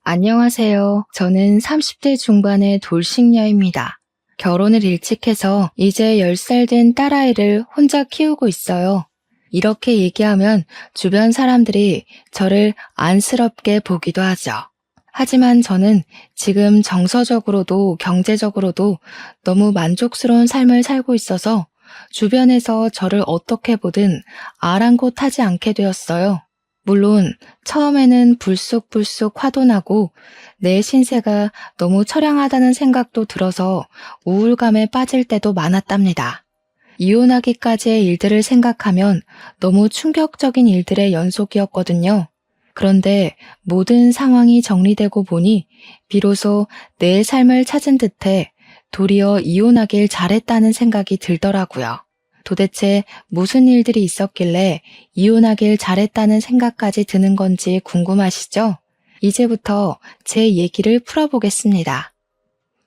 안녕하세요. 저는 30대 중반의 돌싱녀입니다. 결혼을 일찍 해서 이제 10살 된 딸아이를 혼자 키우고 있어요. 이렇게 얘기하면 주변 사람들이 저를 안쓰럽게 보기도 하죠. 하지만 저는 지금 정서적으로도 경제적으로도 너무 만족스러운 삶을 살고 있어서 주변에서 저를 어떻게 보든 아랑곳하지 않게 되었어요. 물론 처음에는 불쑥불쑥 화도 나고 내 신세가 너무 처량하다는 생각도 들어서 우울감에 빠질 때도 많았답니다. 이혼하기까지의 일들을 생각하면 너무 충격적인 일들의 연속이었거든요. 그런데 모든 상황이 정리되고 보니 비로소 내 삶을 찾은 듯해 도리어 이혼하길 잘했다는 생각이 들더라고요. 도대체 무슨 일들이 있었길래 이혼하길 잘했다는 생각까지 드는 건지 궁금하시죠? 이제부터 제 얘기를 풀어보겠습니다.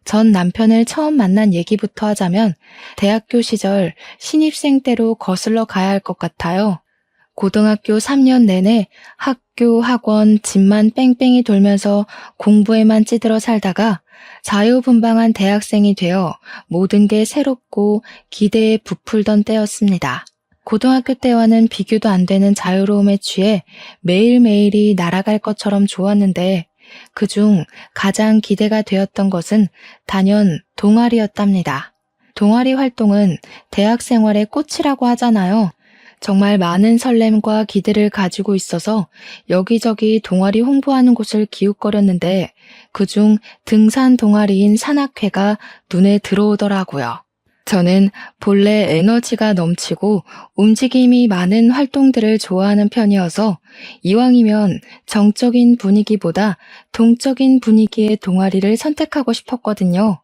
전 남편을 처음 만난 얘기부터 하자면 대학교 시절 신입생 때로 거슬러 가야 할 것 같아요. 고등학교 3년 내내 학교, 학원, 집만 뺑뺑이 돌면서 공부에만 찌들어 살다가 자유분방한 대학생이 되어 모든 게 새롭고 기대에 부풀던 때였습니다. 고등학교 때와는 비교도 안 되는 자유로움에 취해 매일매일이 날아갈 것처럼 좋았는데 그중 가장 기대가 되었던 것은 단연 동아리였답니다. 동아리 활동은 대학 생활의 꽃이라고 하잖아요. 정말 많은 설렘과 기대를 가지고 있어서 여기저기 동아리 홍보하는 곳을 기웃거렸는데 그중 등산 동아리인 산악회가 눈에 들어오더라고요. 저는 본래 에너지가 넘치고 움직임이 많은 활동들을 좋아하는 편이어서 이왕이면 정적인 분위기보다 동적인 분위기의 동아리를 선택하고 싶었거든요.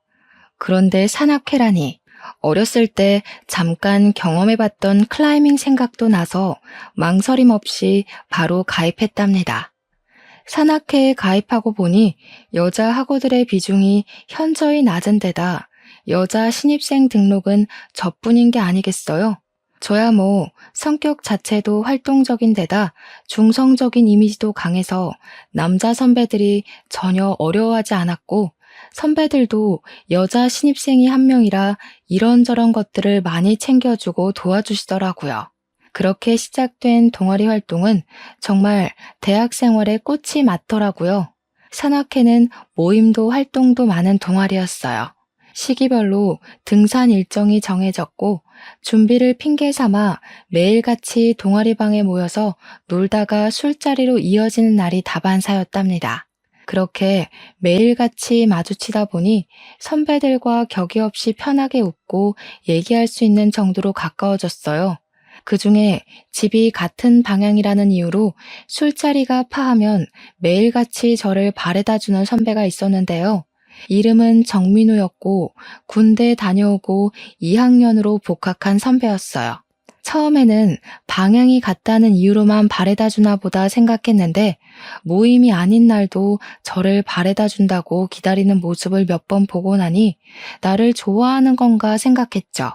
그런데 산악회라니. 어렸을 때 잠깐 경험해봤던 클라이밍 생각도 나서 망설임 없이 바로 가입했답니다. 산악회에 가입하고 보니 여자 학우들의 비중이 현저히 낮은 데다 여자 신입생 등록은 저뿐인 게 아니겠어요? 저야 뭐 성격 자체도 활동적인 데다 중성적인 이미지도 강해서 남자 선배들이 전혀 어려워하지 않았고 선배들도 여자 신입생이 한 명이라 이런저런 것들을 많이 챙겨주고 도와주시더라고요. 그렇게 시작된 동아리 활동은 정말 대학 생활의 꽃이 맞더라고요. 산악회는 모임도 활동도 많은 동아리였어요. 시기별로 등산 일정이 정해졌고 준비를 핑계 삼아 매일같이 동아리방에 모여서 놀다가 술자리로 이어지는 날이 다반사였답니다. 그렇게 매일같이 마주치다 보니 선배들과 격이 없이 편하게 웃고 얘기할 수 있는 정도로 가까워졌어요. 그중에 집이 같은 방향이라는 이유로 술자리가 파하면 매일같이 저를 바래다 주는 선배가 있었는데요. 이름은 정민우였고 군대 다녀오고 2학년으로 복학한 선배였어요. 처음에는 방향이 같다는 이유로만 바래다 주나 보다 생각했는데 모임이 아닌 날도 저를 바래다 준다고 기다리는 모습을 몇 번 보고 나니 나를 좋아하는 건가 생각했죠.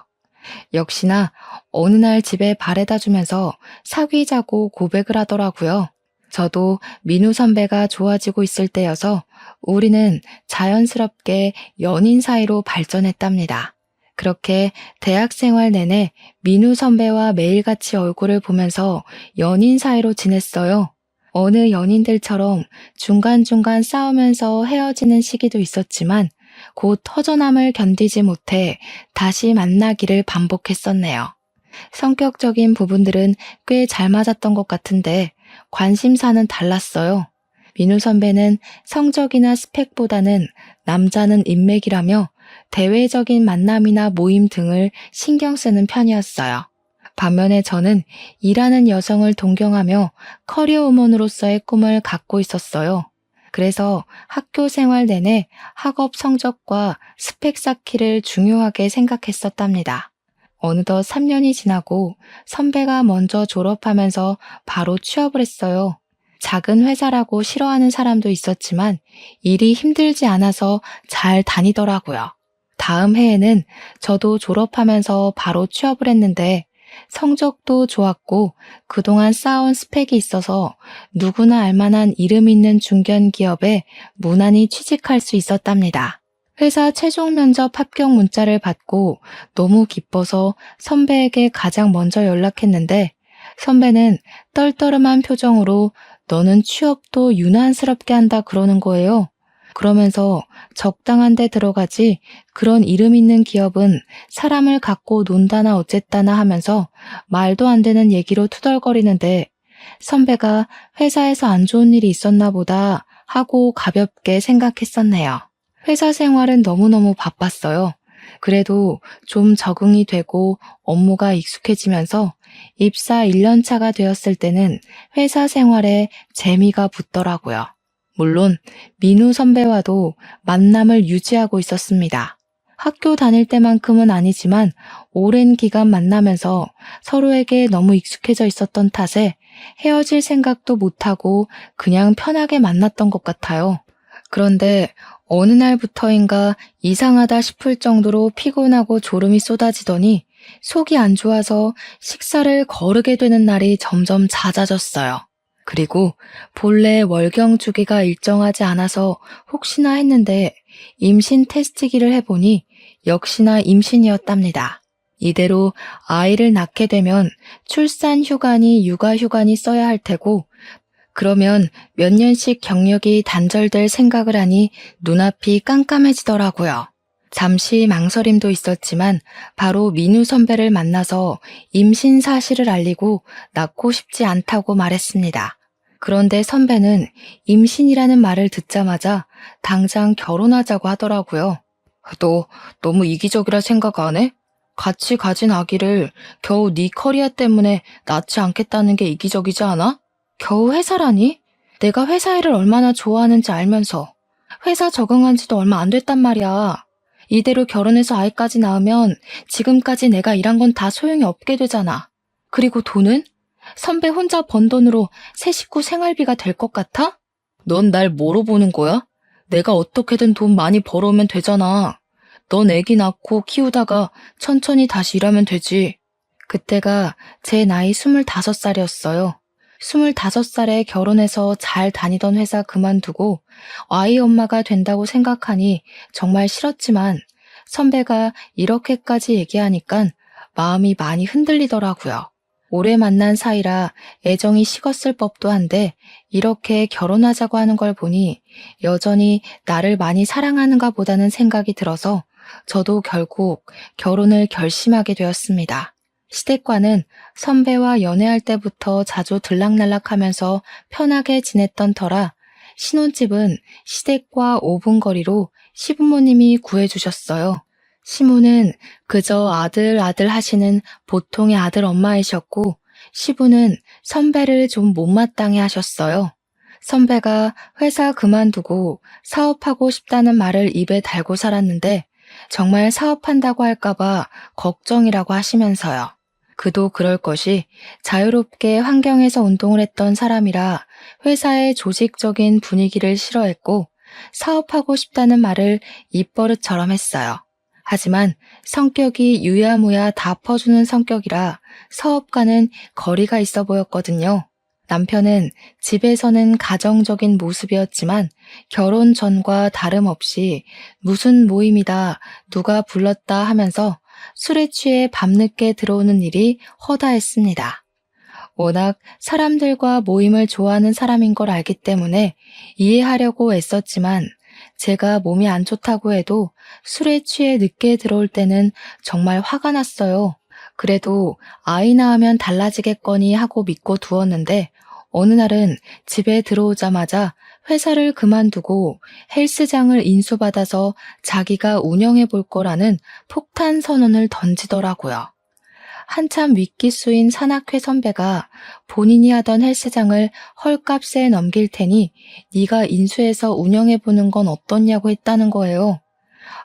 역시나 어느 날 집에 바래다 주면서 사귀자고 고백을 하더라고요. 저도 민우 선배가 좋아지고 있을 때여서 우리는 자연스럽게 연인 사이로 발전했답니다. 그렇게 대학 생활 내내 민우 선배와 매일같이 얼굴을 보면서 연인 사이로 지냈어요. 어느 연인들처럼 중간중간 싸우면서 헤어지는 시기도 있었지만 곧 허전함을 견디지 못해 다시 만나기를 반복했었네요. 성격적인 부분들은 꽤 잘 맞았던 것 같은데 관심사는 달랐어요. 민우 선배는 성적이나 스펙보다는 남자는 인맥이라며 대외적인 만남이나 모임 등을 신경 쓰는 편이었어요. 반면에 저는 일하는 여성을 동경하며 커리어 우먼으로서의 꿈을 갖고 있었어요. 그래서 학교 생활 내내 학업 성적과 스펙 쌓기를 중요하게 생각했었답니다. 어느덧 3년이 지나고 선배가 먼저 졸업하면서 바로 취업을 했어요. 작은 회사라고 싫어하는 사람도 있었지만 일이 힘들지 않아서 잘 다니더라고요. 다음 해에는 저도 졸업하면서 바로 취업을 했는데 성적도 좋았고 그동안 쌓아온 스펙이 있어서 누구나 알만한 이름 있는 중견 기업에 무난히 취직할 수 있었답니다. 회사 최종 면접 합격 문자를 받고 너무 기뻐서 선배에게 가장 먼저 연락했는데 선배는 떨떠름한 표정으로 너는 취업도 유난스럽게 한다 그러는 거예요. 그러면서 적당한 데 들어가지 그런 이름 있는 기업은 사람을 갖고 논다나 어쨌다나 하면서 말도 안 되는 얘기로 투덜거리는데 선배가 회사에서 안 좋은 일이 있었나 보다 하고 가볍게 생각했었네요. 회사 생활은 너무너무 바빴어요. 그래도 좀 적응이 되고 업무가 익숙해지면서 입사 1년 차가 되었을 때는 회사 생활에 재미가 붙더라고요. 물론 민우 선배와도 만남을 유지하고 있었습니다. 학교 다닐 때만큼은 아니지만 오랜 기간 만나면서 서로에게 너무 익숙해져 있었던 탓에 헤어질 생각도 못하고 그냥 편하게 만났던 것 같아요. 그런데 어느 날부터인가 이상하다 싶을 정도로 피곤하고 졸음이 쏟아지더니 속이 안 좋아서 식사를 거르게 되는 날이 점점 잦아졌어요. 그리고 본래 월경 주기가 일정하지 않아서 혹시나 했는데 임신 테스트기를 해보니 역시나 임신이었답니다. 이대로 아이를 낳게 되면 출산 휴관이 육아 휴관이 써야 할 테고 그러면 몇 년씩 경력이 단절될 생각을 하니 눈앞이 깜깜해지더라고요. 잠시 망설임도 있었지만 바로 민우 선배를 만나서 임신 사실을 알리고 낳고 싶지 않다고 말했습니다. 그런데 선배는 임신이라는 말을 듣자마자 당장 결혼하자고 하더라고요. 너 너무 이기적이라 생각 안 해? 같이 가진 아기를 겨우 네 커리어 때문에 낳지 않겠다는 게 이기적이지 않아? 겨우 회사라니? 내가 회사 일을 얼마나 좋아하는지 알면서 회사 적응한 지도 얼마 안 됐단 말이야. 이대로 결혼해서 아이까지 낳으면 지금까지 내가 일한 건 다 소용이 없게 되잖아. 그리고 돈은? 선배 혼자 번 돈으로 새 식구 생활비가 될 것 같아? 넌 날 뭐로 보는 거야? 내가 어떻게든 돈 많이 벌어오면 되잖아. 넌 애기 낳고 키우다가 천천히 다시 일하면 되지. 그때가 제 나이 25살이었어요. 25살에 결혼해서 잘 다니던 회사 그만두고 아이 엄마가 된다고 생각하니 정말 싫었지만 선배가 이렇게까지 얘기하니까 마음이 많이 흔들리더라고요. 오래 만난 사이라 애정이 식었을 법도 한데 이렇게 결혼하자고 하는 걸 보니 여전히 나를 많이 사랑하는가 보다는 생각이 들어서 저도 결국 결혼을 결심하게 되었습니다. 시댁과는 선배와 연애할 때부터 자주 들락날락하면서 편하게 지냈던 터라 신혼집은 시댁과 5분 거리로 시부모님이 구해주셨어요. 시모는 그저 아들 하시는 보통의 아들 엄마이셨고 시부는 선배를 좀 못마땅해 하셨어요. 선배가 회사 그만두고 사업하고 싶다는 말을 입에 달고 살았는데 정말 사업한다고 할까봐 걱정이라고 하시면서요. 그도 그럴 것이 자유롭게 환경에서 운동을 했던 사람이라 회사의 조직적인 분위기를 싫어했고 사업하고 싶다는 말을 입버릇처럼 했어요. 하지만 성격이 유야무야 다 퍼주는 성격이라 사업과는 거리가 있어 보였거든요. 남편은 집에서는 가정적인 모습이었지만 결혼 전과 다름없이 무슨 모임이다, 누가 불렀다 하면서 술에 취해 밤늦게 들어오는 일이 허다했습니다. 워낙 사람들과 모임을 좋아하는 사람인 걸 알기 때문에 이해하려고 애썼지만 제가 몸이 안 좋다고 해도 술에 취해 늦게 들어올 때는 정말 화가 났어요. 그래도 아이 낳으면 달라지겠거니 하고 믿고 두었는데 어느 날은 집에 들어오자마자 회사를 그만두고 헬스장을 인수받아서 자기가 운영해 볼 거라는 폭탄 선언을 던지더라고요. 한참 윗기수인 산악회 선배가 본인이 하던 헬스장을 헐값에 넘길 테니 네가 인수해서 운영해 보는 건 어떻냐고 했다는 거예요.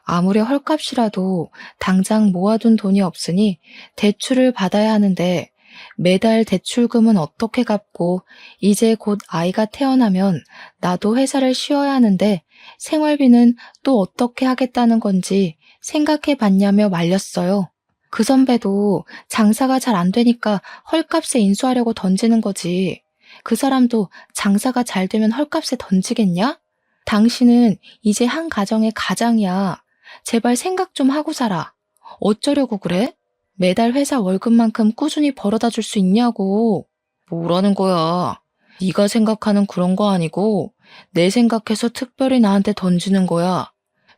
아무리 헐값이라도 당장 모아둔 돈이 없으니 대출을 받아야 하는데 매달 대출금은 어떻게 갚고 이제 곧 아이가 태어나면 나도 회사를 쉬어야 하는데 생활비는 또 어떻게 하겠다는 건지 생각해 봤냐며 말렸어요. 그 선배도 장사가 잘 안 되니까 헐값에 인수하려고 던지는 거지. 그 사람도 장사가 잘 되면 헐값에 던지겠냐? 당신은 이제 한 가정의 가장이야. 제발 생각 좀 하고 살아. 어쩌려고 그래? 매달 회사 월급만큼 꾸준히 벌어다 줄 수 있냐고. 뭐라는 거야. 네가 생각하는 그런 거 아니고 내 생각해서 특별히 나한테 던지는 거야.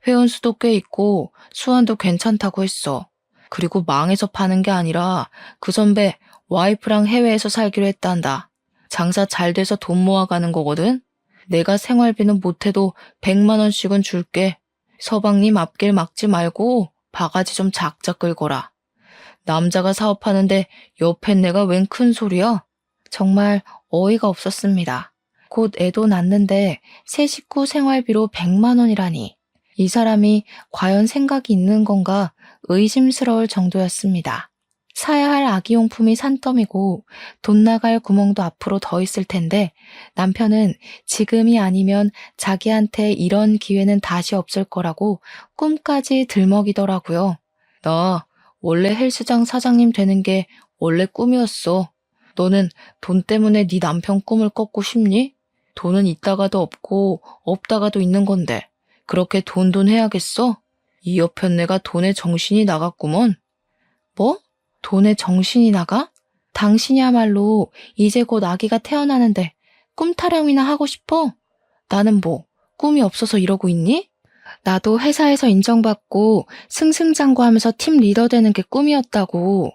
회원수도 꽤 있고 수완도 괜찮다고 했어. 그리고 망해서 파는 게 아니라 그 선배 와이프랑 해외에서 살기로 했단다. 장사 잘 돼서 돈 모아가는 거거든. 내가 생활비는 못해도 100만 원씩은 줄게. 서방님 앞길 막지 말고 바가지 좀 작작 긁어라. 남자가 사업하는데 옆엔 내가 웬 큰 소리야? 정말 어이가 없었습니다. 곧 애도 낳는데 새 식구 생활비로 100만 원이라니. 이 사람이 과연 생각이 있는 건가 의심스러울 정도였습니다. 사야 할 아기용품이 산더미고 돈 나갈 구멍도 앞으로 더 있을 텐데 남편은 지금이 아니면 자기한테 이런 기회는 다시 없을 거라고 꿈까지 들먹이더라고요. 나 원래 헬스장 사장님 되는 게 원래 꿈이었어. 너는 돈 때문에 네 남편 꿈을 꺾고 싶니? 돈은 있다가도 없고 없다가도 있는 건데 그렇게 돈 해야겠어? 이 여편네가 돈에 정신이 나갔구먼. 뭐? 돈에 정신이 나가? 당신이야말로 이제 곧 아기가 태어나는데 꿈 타령이나 하고 싶어? 나는 뭐 꿈이 없어서 이러고 있니? 나도 회사에서 인정받고 승승장구하면서 팀 리더 되는 게 꿈이었다고.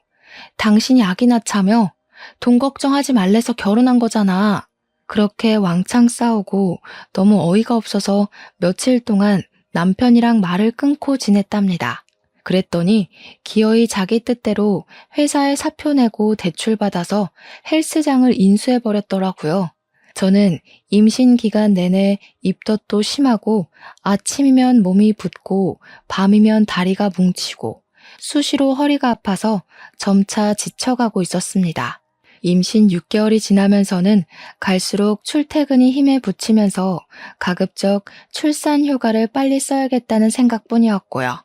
당신이 아기 낳자며 돈 걱정하지 말래서 결혼한 거잖아. 그렇게 왕창 싸우고 너무 어이가 없어서 며칠 동안 남편이랑 말을 끊고 지냈답니다. 그랬더니 기어이 자기 뜻대로 회사에 사표 내고 대출받아서 헬스장을 인수해버렸더라고요. 저는 임신 기간 내내 입덧도 심하고 아침이면 몸이 붓고 밤이면 다리가 뭉치고 수시로 허리가 아파서 점차 지쳐가고 있었습니다. 임신 6개월이 지나면서는 갈수록 출퇴근이 힘에 부치면서 가급적 출산 휴가를 빨리 써야겠다는 생각뿐이었고요.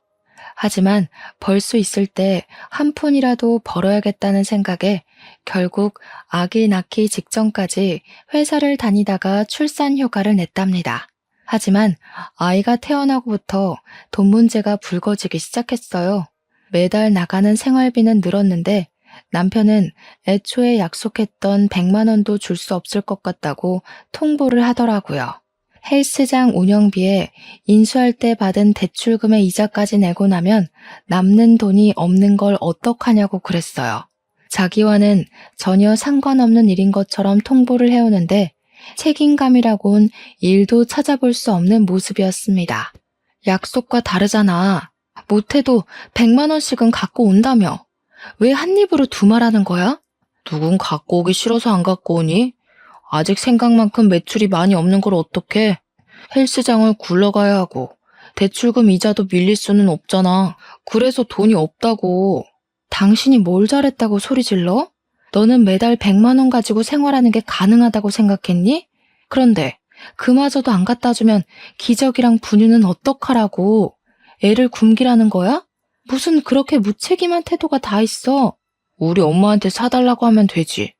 하지만 벌 수 있을 때 한 푼이라도 벌어야겠다는 생각에 결국 아기 낳기 직전까지 회사를 다니다가 출산 휴가를 냈답니다. 하지만 아이가 태어나고부터 돈 문제가 불거지기 시작했어요. 매달 나가는 생활비는 늘었는데 남편은 애초에 약속했던 100만 원도 줄 수 없을 것 같다고 통보를 하더라고요. 헬스장 운영비에 인수할 때 받은 대출금의 이자까지 내고 나면 남는 돈이 없는 걸 어떡하냐고 그랬어요. 자기와는 전혀 상관없는 일인 것처럼 통보를 해오는데 책임감이라곤 일도 찾아볼 수 없는 모습이었습니다. 약속과 다르잖아. 못해도 100만 원씩은 갖고 온다며. 왜 한 입으로 두 말하는 거야? 누군 갖고 오기 싫어서 안 갖고 오니? 아직 생각만큼 매출이 많이 없는 걸 어떡해? 헬스장을 굴러가야 하고 대출금 이자도 밀릴 수는 없잖아. 그래서 돈이 없다고. 당신이 뭘 잘했다고 소리 질러? 너는 매달 100만 원 가지고 생활하는 게 가능하다고 생각했니? 그런데 그마저도 안 갖다 주면 기저귀랑 분유는 어떡하라고. 애를 굶기라는 거야? 무슨 그렇게 무책임한 태도가 다 있어. 우리 엄마한테 사달라고 하면 되지.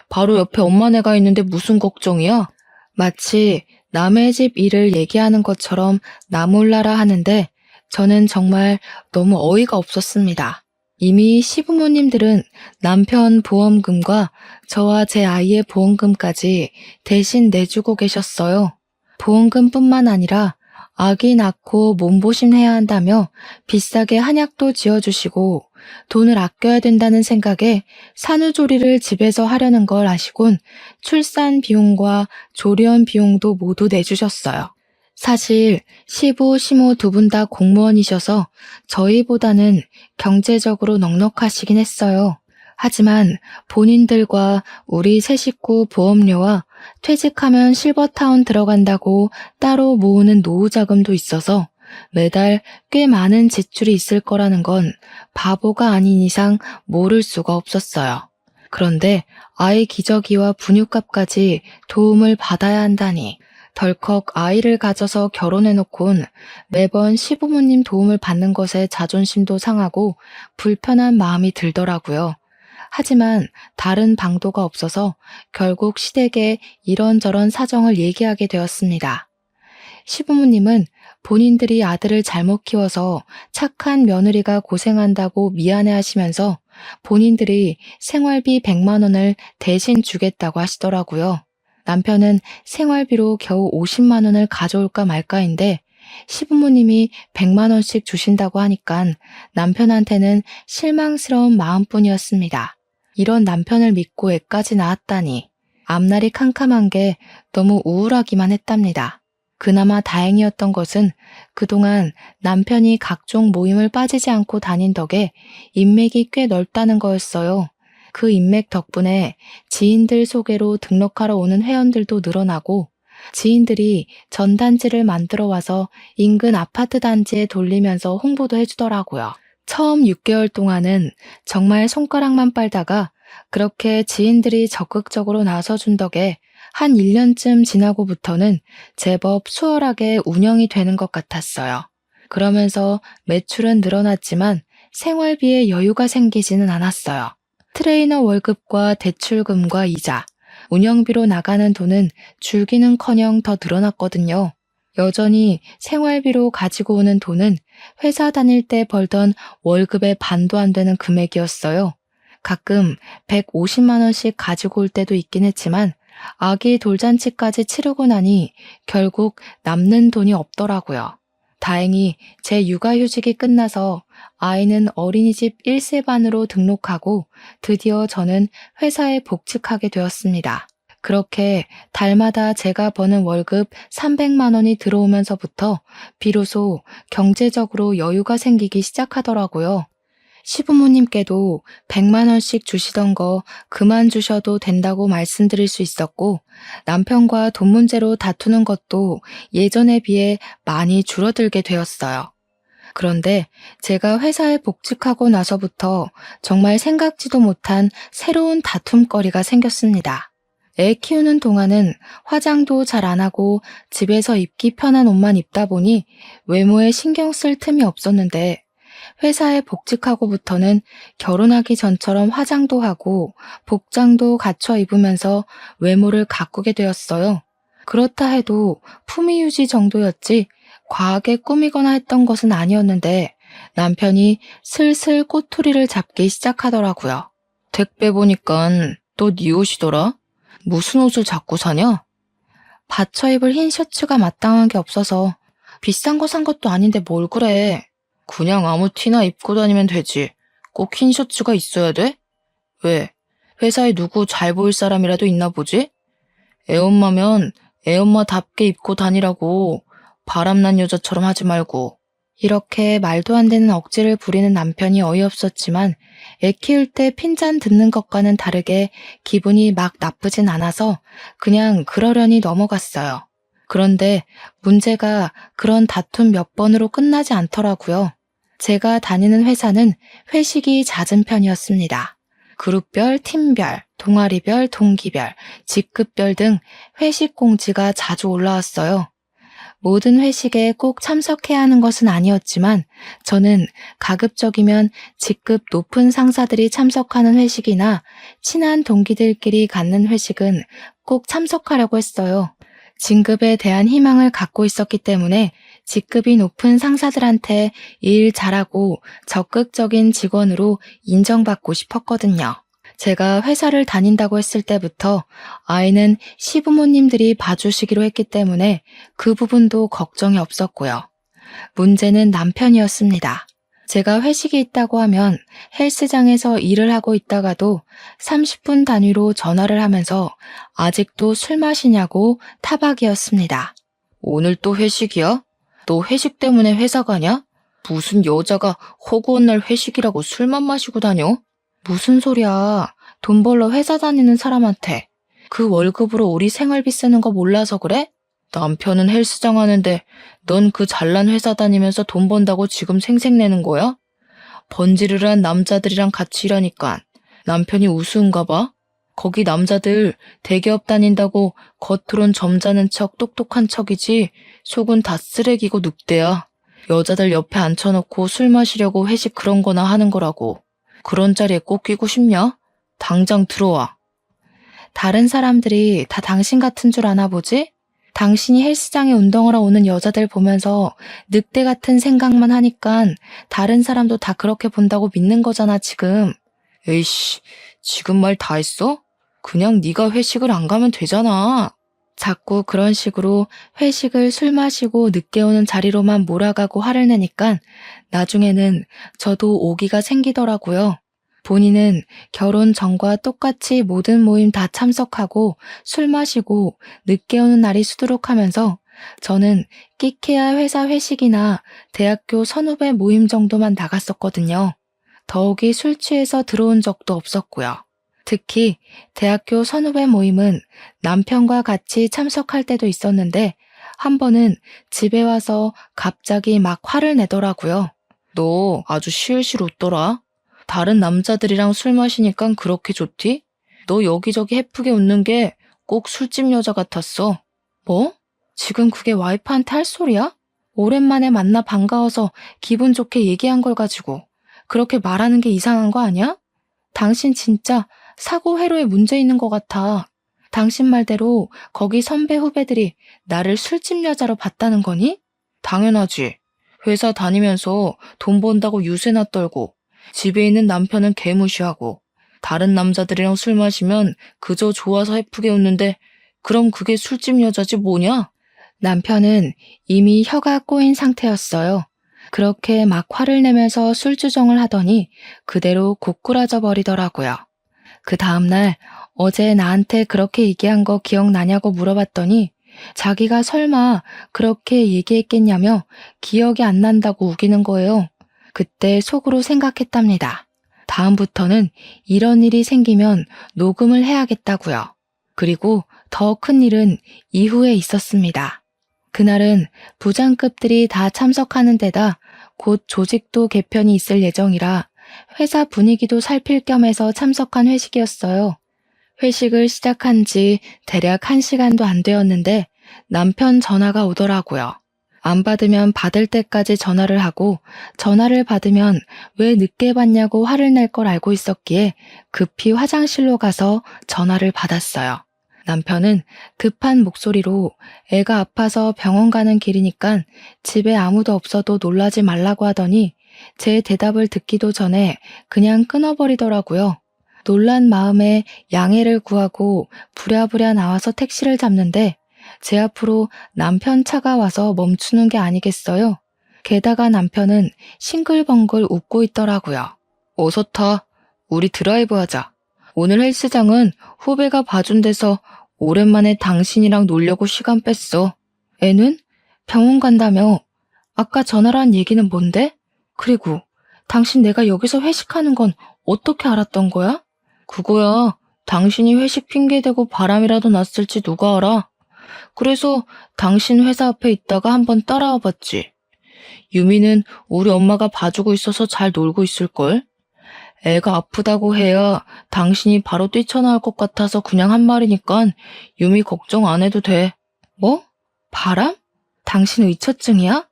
바로 옆에 엄마네가 있는데 무슨 걱정이야? 마치 남의 집 일을 얘기하는 것처럼 나 몰라라 하는데 저는 정말 너무 어이가 없었습니다. 이미 시부모님들은 남편 보험금과 저와 제 아이의 보험금까지 대신 내주고 계셨어요. 보험금뿐만 아니라 아기 낳고 몸보신해야 한다며 비싸게 한약도 지어주시고 돈을 아껴야 된다는 생각에 산후조리를 집에서 하려는 걸 아시곤 출산 비용과 조리원 비용도 모두 내주셨어요. 사실 시부, 시모 두 분 다 공무원이셔서 저희보다는 경제적으로 넉넉하시긴 했어요. 하지만 본인들과 우리 세 식구 보험료와 퇴직하면 실버타운 들어간다고 따로 모으는 노후 자금도 있어서 매달 꽤 많은 지출이 있을 거라는 건 바보가 아닌 이상 모를 수가 없었어요. 그런데 아이 기저귀와 분유값까지 도움을 받아야 한다니 덜컥 아이를 가져서 결혼해놓곤 매번 시부모님 도움을 받는 것에 자존심도 상하고 불편한 마음이 들더라고요. 하지만 다른 방도가 없어서 결국 시댁에 이런저런 사정을 얘기하게 되었습니다. 시부모님은 본인들이 아들을 잘못 키워서 착한 며느리가 고생한다고 미안해하시면서 본인들이 생활비 100만 원을 대신 주겠다고 하시더라고요. 남편은 생활비로 겨우 50만 원을 가져올까 말까인데 시부모님이 100만 원씩 주신다고 하니까 남편한테는 실망스러운 마음뿐이었습니다. 이런 남편을 믿고 애까지 낳았다니 앞날이 캄캄한 게 너무 우울하기만 했답니다. 그나마 다행이었던 것은 그동안 남편이 각종 모임을 빠지지 않고 다닌 덕에 인맥이 꽤 넓다는 거였어요. 그 인맥 덕분에 지인들 소개로 등록하러 오는 회원들도 늘어나고 지인들이 전단지를 만들어 와서 인근 아파트 단지에 돌리면서 홍보도 해주더라고요. 처음 6개월 동안은 정말 손가락만 빨다가 그렇게 지인들이 적극적으로 나서준 덕에 한 1년쯤 지나고부터는 제법 수월하게 운영이 되는 것 같았어요. 그러면서 매출은 늘어났지만 생활비에 여유가 생기지는 않았어요. 트레이너 월급과 대출금과 이자, 운영비로 나가는 돈은 줄기는커녕 더 늘어났거든요. 여전히 생활비로 가지고 오는 돈은 회사 다닐 때 벌던 월급의 반도 안 되는 금액이었어요. 가끔 150만 원씩 가지고 올 때도 있긴 했지만 아기 돌잔치까지 치르고 나니 결국 남는 돈이 없더라고요. 다행히 제 육아휴직이 끝나서 아이는 어린이집 1세 반으로 등록하고 드디어 저는 회사에 복직하게 되었습니다. 그렇게 달마다 제가 버는 월급 300만 원이 들어오면서부터 비로소 경제적으로 여유가 생기기 시작하더라고요. 시부모님께도 100만 원씩 주시던 거 그만 주셔도 된다고 말씀드릴 수 있었고 남편과 돈 문제로 다투는 것도 예전에 비해 많이 줄어들게 되었어요. 그런데 제가 회사에 복직하고 나서부터 정말 생각지도 못한 새로운 다툼거리가 생겼습니다. 애 키우는 동안은 화장도 잘 안 하고 집에서 입기 편한 옷만 입다 보니 외모에 신경 쓸 틈이 없었는데 회사에 복직하고부터는 결혼하기 전처럼 화장도 하고 복장도 갖춰 입으면서 외모를 가꾸게 되었어요. 그렇다 해도 품위 유지 정도였지 과하게 꾸미거나 했던 것은 아니었는데 남편이 슬슬 꼬투리를 잡기 시작하더라고요. 택배 보니까 또 네 옷이더라? 무슨 옷을 자꾸 사냐? 받쳐 입을 흰 셔츠가 마땅한 게 없어서 비싼 거 산 것도 아닌데 뭘 그래. 그냥 아무 티나 입고 다니면 되지. 꼭 흰 셔츠가 있어야 돼? 왜? 회사에 누구 잘 보일 사람이라도 있나 보지? 애엄마면 애엄마답게 입고 다니라고. 바람난 여자처럼 하지 말고. 이렇게 말도 안 되는 억지를 부리는 남편이 어이없었지만 애 키울 때 핀잔 듣는 것과는 다르게 기분이 막 나쁘진 않아서 그냥 그러려니 넘어갔어요. 그런데 문제가 그런 다툼 몇 번으로 끝나지 않더라고요. 제가 다니는 회사는 회식이 잦은 편이었습니다. 그룹별, 팀별, 동아리별, 동기별, 직급별 등 회식 공지가 자주 올라왔어요. 모든 회식에 꼭 참석해야 하는 것은 아니었지만 저는 가급적이면 직급 높은 상사들이 참석하는 회식이나 친한 동기들끼리 갖는 회식은 꼭 참석하려고 했어요. 진급에 대한 희망을 갖고 있었기 때문에 직급이 높은 상사들한테 일 잘하고 적극적인 직원으로 인정받고 싶었거든요. 제가 회사를 다닌다고 했을 때부터 아이는 시부모님들이 봐주시기로 했기 때문에 그 부분도 걱정이 없었고요. 문제는 남편이었습니다. 제가 회식이 있다고 하면 헬스장에서 일을 하고 있다가도 30분 단위로 전화를 하면서 아직도 술 마시냐고 타박이었습니다. 오늘 또 회식이야? 너 회식 때문에 회사 가냐? 무슨 여자가 허구한 날 회식이라고 술만 마시고 다녀? 무슨 소리야. 돈 벌러 회사 다니는 사람한테 그 월급으로 우리 생활비 쓰는 거 몰라서 그래? 남편은 헬스장 하는데 넌 그 잘난 회사 다니면서 돈 번다고 지금 생색내는 거야? 번지르르한 남자들이랑 같이 일하니까 남편이 우스운가 봐? 거기 남자들 대기업 다닌다고 겉으론 점잖은 척 똑똑한 척이지 속은 다 쓰레기고 늑대야. 여자들 옆에 앉혀놓고 술 마시려고 회식 그런 거나 하는 거라고. 그런 자리에 꼭 끼고 싶냐? 당장 들어와. 다른 사람들이 다 당신 같은 줄 아나 보지? 당신이 헬스장에 운동하러 오는 여자들 보면서 늑대 같은 생각만 하니깐 다른 사람도 다 그렇게 본다고 믿는 거잖아, 지금. 에이씨, 지금 말 다 했어? 그냥 네가 회식을 안 가면 되잖아. 자꾸 그런 식으로 회식을 술 마시고 늦게 오는 자리로만 몰아가고 화를 내니까 나중에는 저도 오기가 생기더라고요. 본인은 결혼 전과 똑같이 모든 모임 다 참석하고 술 마시고 늦게 오는 날이 수두룩하면서 저는 끼케야 회사 회식이나 대학교 선후배 모임 정도만 나갔었거든요. 더욱이 술 취해서 들어온 적도 없었고요. 특히 대학교 선후배 모임은 남편과 같이 참석할 때도 있었는데 한 번은 집에 와서 갑자기 막 화를 내더라고요. 너 아주 실실 웃더라. 다른 남자들이랑 술 마시니까 그렇게 좋디? 너 여기저기 해프게 웃는 게 꼭 술집 여자 같았어. 뭐? 지금 그게 와이프한테 할 소리야? 오랜만에 만나 반가워서 기분 좋게 얘기한 걸 가지고 그렇게 말하는 게 이상한 거 아니야? 당신 진짜 사고 회로에 문제 있는 것 같아. 당신 말대로 거기 선배 후배들이 나를 술집 여자로 봤다는 거니? 당연하지. 회사 다니면서 돈 번다고 유세나 떨고 집에 있는 남편은 개무시하고 다른 남자들이랑 술 마시면 그저 좋아서 해프게 웃는데 그럼 그게 술집 여자지 뭐냐? 남편은 이미 혀가 꼬인 상태였어요. 그렇게 막 화를 내면서 술주정을 하더니 그대로 고꾸라져 버리더라고요. 그 다음날 어제 나한테 그렇게 얘기한 거 기억나냐고 물어봤더니 자기가 설마 그렇게 얘기했겠냐며 기억이 안 난다고 우기는 거예요. 그때 속으로 생각했답니다. 다음부터는 이런 일이 생기면 녹음을 해야겠다고요. 그리고 더 큰 일은 이후에 있었습니다. 그날은 부장급들이 다 참석하는 데다 곧 조직도 개편이 있을 예정이라 회사 분위기도 살필 겸 해서 참석한 회식이었어요. 회식을 시작한 지 대략 1시간도 안 되었는데 남편 전화가 오더라고요. 안 받으면 받을 때까지 전화를 하고 전화를 받으면 왜 늦게 받냐고 화를 낼 걸 알고 있었기에 급히 화장실로 가서 전화를 받았어요. 남편은 급한 목소리로 애가 아파서 병원 가는 길이니까 집에 아무도 없어도 놀라지 말라고 하더니 제 대답을 듣기도 전에 그냥 끊어버리더라고요. 놀란 마음에 양해를 구하고 부랴부랴 나와서 택시를 잡는데 제 앞으로 남편 차가 와서 멈추는 게 아니겠어요? 게다가 남편은 싱글벙글 웃고 있더라고요. 어서 타. 우리 드라이브 하자. 오늘 헬스장은 후배가 봐준 데서 오랜만에 당신이랑 놀려고 시간 뺐어. 애는? 병원 간다며. 아까 전화로 한 얘기는 뭔데? 그리고 당신 내가 여기서 회식하는 건 어떻게 알았던 거야? 그거야. 당신이 회식 핑계대고 바람이라도 났을지 누가 알아? 그래서 당신 회사 앞에 있다가 한번 따라와 봤지. 유미는 우리 엄마가 봐주고 있어서 잘 놀고 있을걸? 애가 아프다고 해야 당신이 바로 뛰쳐나올 것 같아서 그냥 한 말이니까 유미 걱정 안 해도 돼. 뭐? 바람? 당신 의처증이야?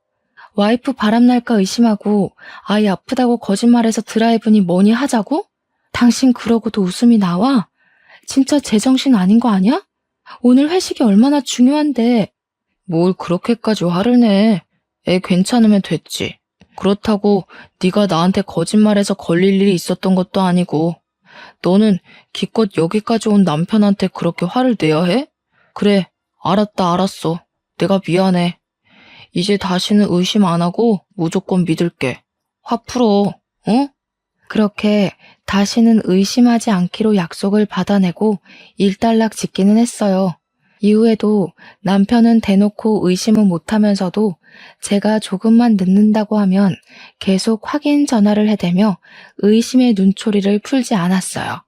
와이프 바람날까 의심하고 아이 아프다고 거짓말해서 드라이브니 뭐니 하자고? 당신 그러고도 웃음이 나와? 진짜 제정신 아닌 거 아니야? 오늘 회식이 얼마나 중요한데. 뭘 그렇게까지 화를 내. 애 괜찮으면 됐지. 그렇다고 네가 나한테 거짓말해서 걸릴 일이 있었던 것도 아니고. 너는 기껏 여기까지 온 남편한테 그렇게 화를 내야 해? 그래, 알았다 알았어. 내가 미안해. 이제 다시는 의심 안 하고 무조건 믿을게. 화 풀어, 어? 그렇게 다시는 의심하지 않기로 약속을 받아내고 일단락 짓기는 했어요. 이후에도 남편은 대놓고 의심은 못하면서도 제가 조금만 늦는다고 하면 계속 확인 전화를 해대며 의심의 눈초리를 풀지 않았어요.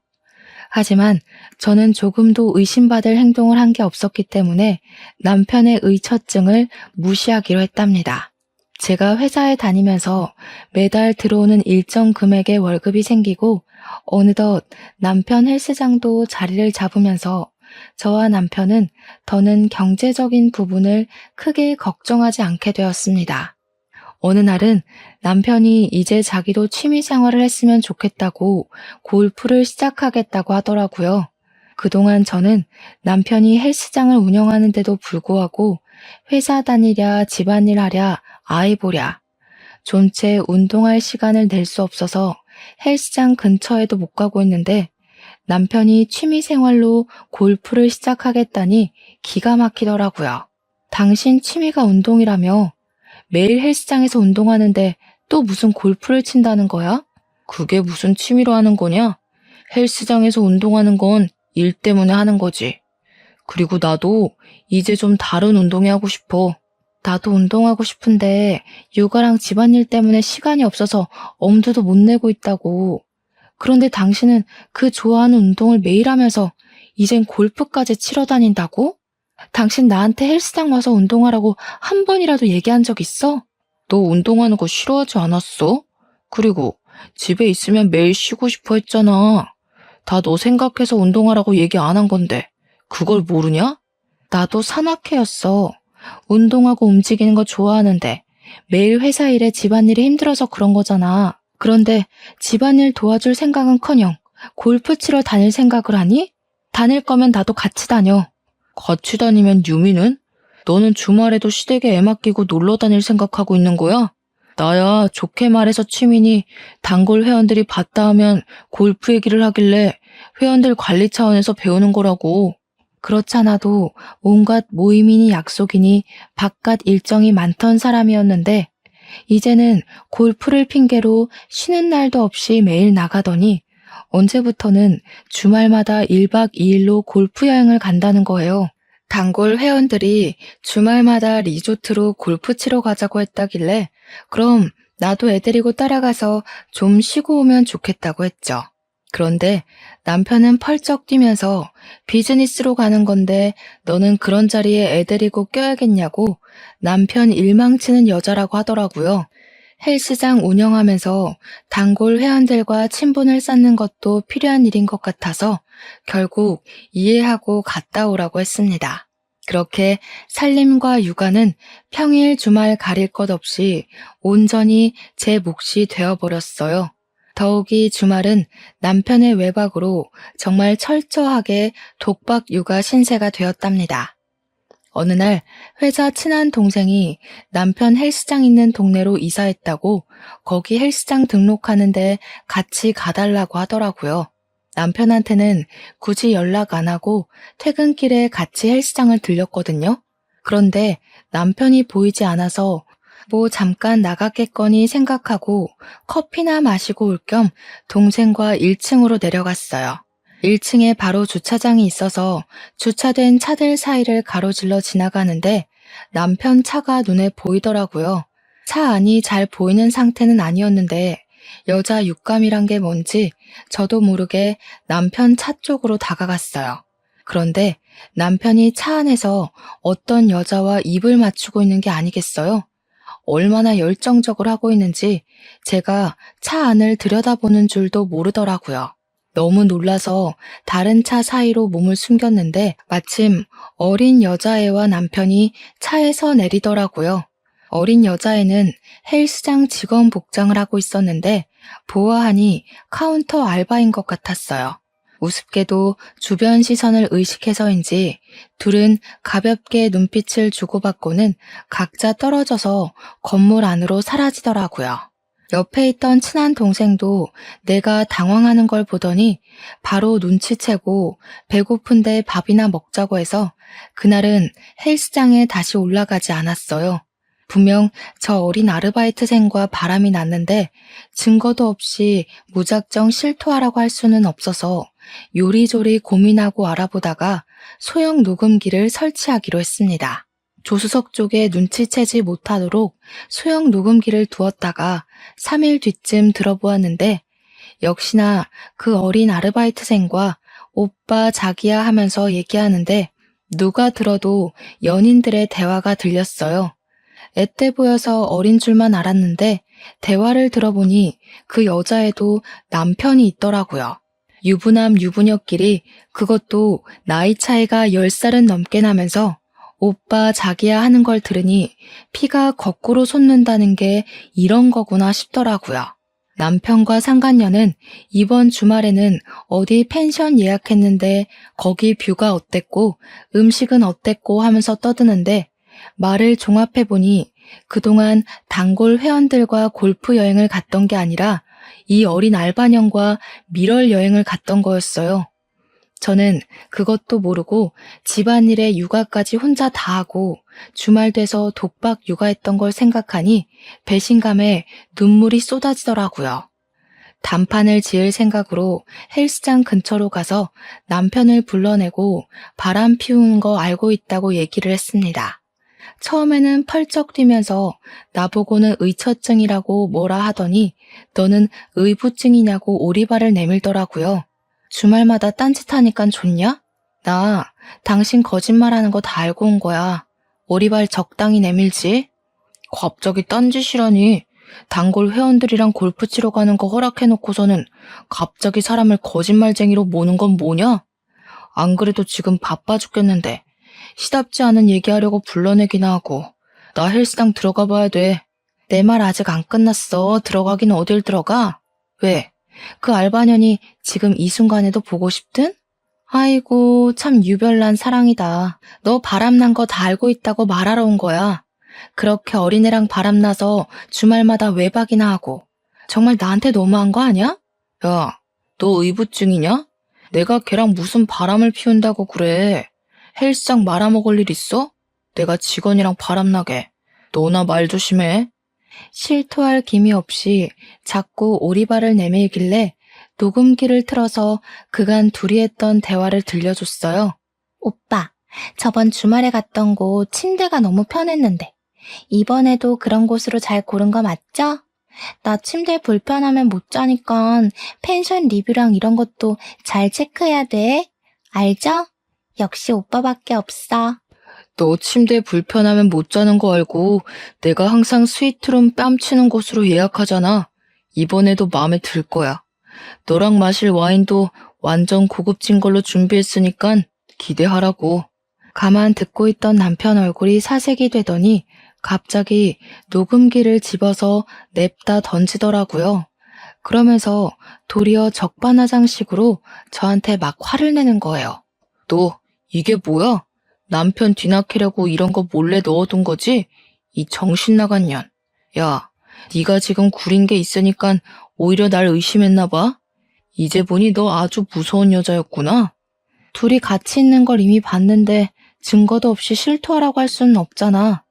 하지만 저는 조금도 의심받을 행동을 한 게 없었기 때문에 남편의 의처증을 무시하기로 했답니다. 제가 회사에 다니면서 매달 들어오는 일정 금액의 월급이 생기고 어느덧 남편 헬스장도 자리를 잡으면서 저와 남편은 더는 경제적인 부분을 크게 걱정하지 않게 되었습니다. 어느 날은 남편이 이제 자기도 취미 생활을 했으면 좋겠다고 골프를 시작하겠다고 하더라고요. 그동안 저는 남편이 헬스장을 운영하는데도 불구하고 회사 다니랴 집안일 하랴 아이 보랴 존체 운동할 시간을 낼 수 없어서 헬스장 근처에도 못 가고 있는데 남편이 취미 생활로 골프를 시작하겠다니 기가 막히더라고요. 당신 취미가 운동이라며 매일 헬스장에서 운동하는데 또 무슨 골프를 친다는 거야? 그게 무슨 취미로 하는 거냐? 헬스장에서 운동하는 건 일 때문에 하는 거지. 그리고 나도 이제 좀 다른 운동이 하고 싶어. 나도 운동하고 싶은데 육아랑 집안일 때문에 시간이 없어서 엄두도 못 내고 있다고. 그런데 당신은 그 좋아하는 운동을 매일 하면서 이젠 골프까지 치러 다닌다고? 당신 나한테 헬스장 와서 운동하라고 한 번이라도 얘기한 적 있어? 너 운동하는 거 싫어하지 않았어? 그리고 집에 있으면 매일 쉬고 싶어 했잖아. 다 너 생각해서 운동하라고 얘기 안 한 건데 그걸 모르냐? 나도 산악회였어. 운동하고 움직이는 거 좋아하는데 매일 회사 일에 집안일이 힘들어서 그런 거잖아. 그런데 집안일 도와줄 생각은커녕 골프 치러 다닐 생각을 하니? 다닐 거면 나도 같이 다녀. 같이 다니면 유미는? 너는 주말에도 시댁에 애 맡기고 놀러 다닐 생각하고 있는 거야? 나야 좋게 말해서 취미니 단골 회원들이 봤다 하면 골프 얘기를 하길래 회원들 관리 차원에서 배우는 거라고. 그렇잖아도 온갖 모임이니 약속이니 바깥 일정이 많던 사람이었는데 이제는 골프를 핑계로 쉬는 날도 없이 매일 나가더니 언제부터는 주말마다 1박 2일로 골프 여행을 간다는 거예요. 단골 회원들이 주말마다 리조트로 골프 치러 가자고 했다길래 그럼 나도 애 데리고 따라가서 좀 쉬고 오면 좋겠다고 했죠. 그런데 남편은 펄쩍 뛰면서 비즈니스로 가는 건데 너는 그런 자리에 애 데리고 껴야겠냐고 남편 일망치는 여자라고 하더라고요. 헬스장 운영하면서 단골 회원들과 친분을 쌓는 것도 필요한 일인 것 같아서 결국 이해하고 갔다 오라고 했습니다. 그렇게 살림과 육아는 평일 주말 가릴 것 없이 온전히 제 몫이 되어버렸어요. 더욱이 주말은 남편의 외박으로 정말 철저하게 독박 육아 신세가 되었답니다. 어느 날 회사 친한 동생이 남편 헬스장 있는 동네로 이사했다고 거기 헬스장 등록하는데 같이 가달라고 하더라고요. 남편한테는 굳이 연락 안 하고 퇴근길에 같이 헬스장을 들렸거든요. 그런데 남편이 보이지 않아서 뭐 잠깐 나갔겠거니 생각하고 커피나 마시고 올 겸 동생과 1층으로 내려갔어요. 1층에 바로 주차장이 있어서 주차된 차들 사이를 가로질러 지나가는데 남편 차가 눈에 보이더라고요. 차 안이 잘 보이는 상태는 아니었는데 여자 육감이란 게 뭔지 저도 모르게 남편 차 쪽으로 다가갔어요. 그런데 남편이 차 안에서 어떤 여자와 입을 맞추고 있는 게 아니겠어요? 얼마나 열정적으로 하고 있는지 제가 차 안을 들여다보는 줄도 모르더라고요. 너무 놀라서 다른 차 사이로 몸을 숨겼는데 마침 어린 여자애와 남편이 차에서 내리더라고요. 어린 여자애는 헬스장 직원 복장을 하고 있었는데 보아하니 카운터 알바인 것 같았어요. 우습게도 주변 시선을 의식해서인지 둘은 가볍게 눈빛을 주고받고는 각자 떨어져서 건물 안으로 사라지더라고요. 옆에 있던 친한 동생도 내가 당황하는 걸 보더니 바로 눈치채고 배고픈데 밥이나 먹자고 해서 그날은 헬스장에 다시 올라가지 않았어요. 분명 저 어린 아르바이트생과 바람이 났는데 증거도 없이 무작정 실토하라고 할 수는 없어서 요리조리 고민하고 알아보다가 소형 녹음기를 설치하기로 했습니다. 조수석 쪽에 눈치채지 못하도록 소형 녹음기를 두었다가 3일 뒤쯤 들어보았는데 역시나 그 어린 아르바이트생과 오빠 자기야 하면서 얘기하는데 누가 들어도 연인들의 대화가 들렸어요. 앳돼 보여서 어린 줄만 알았는데 대화를 들어보니 그 여자애도 남편이 있더라고요. 유부남 유부녀끼리 그것도 나이 차이가 10살은 넘게 나면서 오빠 자기야 하는 걸 들으니 피가 거꾸로 솟는다는 게 이런 거구나 싶더라고요. 남편과 상간녀는 이번 주말에는 어디 펜션 예약했는데 거기 뷰가 어땠고 음식은 어땠고 하면서 떠드는데 말을 종합해보니 그동안 단골 회원들과 골프 여행을 갔던 게 아니라 이 어린 알바년과 밀월 여행을 갔던 거였어요. 저는 그것도 모르고 집안일에 육아까지 혼자 다 하고 주말 돼서 독박 육아했던 걸 생각하니 배신감에 눈물이 쏟아지더라고요. 단판을 지을 생각으로 헬스장 근처로 가서 남편을 불러내고 바람 피우는 거 알고 있다고 얘기를 했습니다. 처음에는 펄쩍 뛰면서 나보고는 의처증이라고 뭐라 하더니 너는 의부증이냐고 오리발을 내밀더라고요. 주말마다 딴짓하니깐 좋냐? 나 당신 거짓말하는 거 다 알고 온 거야. 오리발 적당히 내밀지. 갑자기 딴짓이라니. 단골 회원들이랑 골프 치러 가는 거 허락해놓고서는 갑자기 사람을 거짓말쟁이로 모는 건 뭐냐? 안 그래도 지금 바빠 죽겠는데 시답지 않은 얘기하려고 불러내기나 하고 나 헬스장 들어가 봐야 돼. 내 말 아직 안 끝났어. 들어가긴 어딜 들어가? 왜? 그 알바년이 지금 이 순간에도 보고 싶든? 아이고 참 유별난 사랑이다. 너 바람난 거 다 알고 있다고 말하러 온 거야. 그렇게 어린애랑 바람나서 주말마다 외박이나 하고 정말 나한테 너무한 거 아니야? 야, 너 의부증이냐? 내가 걔랑 무슨 바람을 피운다고 그래. 헬스장 말아먹을 일 있어? 내가 직원이랑 바람나게. 너나 말 조심해. 실토할 기미 없이 자꾸 오리발을 내밀길래 녹음기를 틀어서 그간 둘이 했던 대화를 들려줬어요. 오빠, 저번 주말에 갔던 곳 침대가 너무 편했는데 이번에도 그런 곳으로 잘 고른 거 맞죠? 나 침대 불편하면 못 자니까 펜션 리뷰랑 이런 것도 잘 체크해야 돼. 알죠? 역시 오빠밖에 없어. 너 침대 불편하면 못 자는 거 알고 내가 항상 스위트룸 뺨치는 곳으로 예약하잖아. 이번에도 마음에 들 거야. 너랑 마실 와인도 완전 고급진 걸로 준비했으니까 기대하라고. 가만 듣고 있던 남편 얼굴이 사색이 되더니 갑자기 녹음기를 집어서 냅다 던지더라고요. 그러면서 도리어 적반하장식으로 저한테 막 화를 내는 거예요. 너 이게 뭐야? 남편 뒤낚이려고 이런 거 몰래 넣어둔 거지? 이 정신 나간 년. 야, 네가 지금 구린 게 있으니까 오히려 날 의심했나 봐. 이제 보니 너 아주 무서운 여자였구나. 둘이 같이 있는 걸 이미 봤는데 증거도 없이 실토하라고 할 수는 없잖아.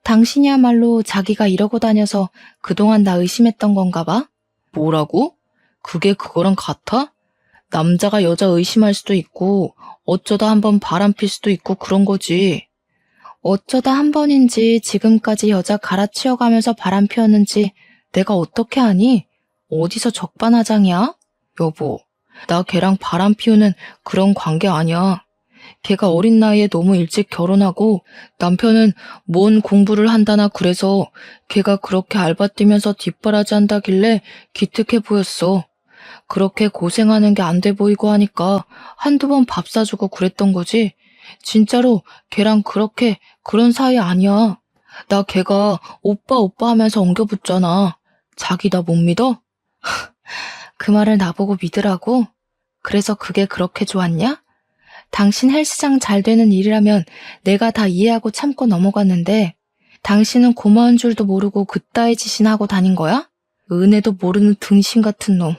당신이야말로 자기가 이러고 다녀서 그동안 나 의심했던 건가 봐? 뭐라고? 그게 그거랑 같아? 남자가 여자 의심할 수도 있고 어쩌다 한번 바람필 수도 있고 그런 거지. 어쩌다 한 번인지 지금까지 여자 갈아치워가면서 바람 피웠는지 내가 어떻게 아니? 어디서 적반하장이야? 여보, 나 걔랑 바람 피우는 그런 관계 아니야. 걔가 어린 나이에 너무 일찍 결혼하고 남편은 뭔 공부를 한다나 그래서 걔가 그렇게 알바 뛰면서 뒷바라지 한다길래 기특해 보였어. 그렇게 고생하는 게 안 돼 보이고 하니까 한두 번 밥 사주고 그랬던 거지. 진짜로 걔랑 그렇게 그런 사이 아니야. 나 걔가 오빠 오빠 하면서 엉겨붙잖아. 자기 나 못 믿어? 그 말을 나보고 믿으라고? 그래서 그게 그렇게 좋았냐? 당신 헬스장 잘 되는 일이라면 내가 다 이해하고 참고 넘어갔는데 당신은 고마운 줄도 모르고 그따위 짓이나 하고 다닌 거야? 은혜도 모르는 등신 같은 놈.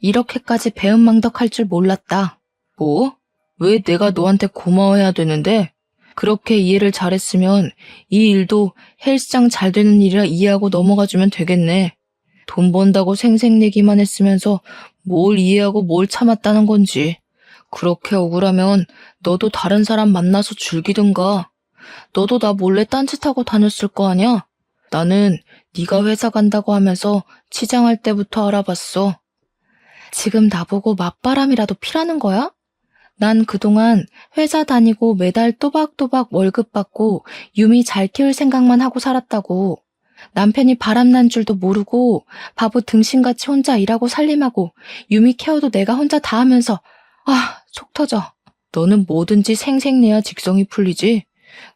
이렇게까지 배은망덕할 줄 몰랐다. 뭐? 왜 내가 너한테 고마워해야 되는데? 그렇게 이해를 잘했으면 이 일도 헬스장 잘 되는 일이라 이해하고 넘어가주면 되겠네. 돈 번다고 생색내기만 했으면서 뭘 이해하고 뭘 참았다는 건지. 그렇게 억울하면 너도 다른 사람 만나서 즐기든가. 너도 나 몰래 딴짓하고 다녔을 거 아냐? 나는 네가 회사 간다고 하면서 치장할 때부터 알아봤어. 지금 나보고 맞바람이라도 피라는 거야? 난 그동안 회사 다니고 매달 또박또박 월급 받고 유미 잘 키울 생각만 하고 살았다고. 남편이 바람난 줄도 모르고 바보 등신같이 혼자 일하고 살림하고 유미 케어도 내가 혼자 다 하면서 속 터져. 너는 뭐든지 생색내야 직성이 풀리지.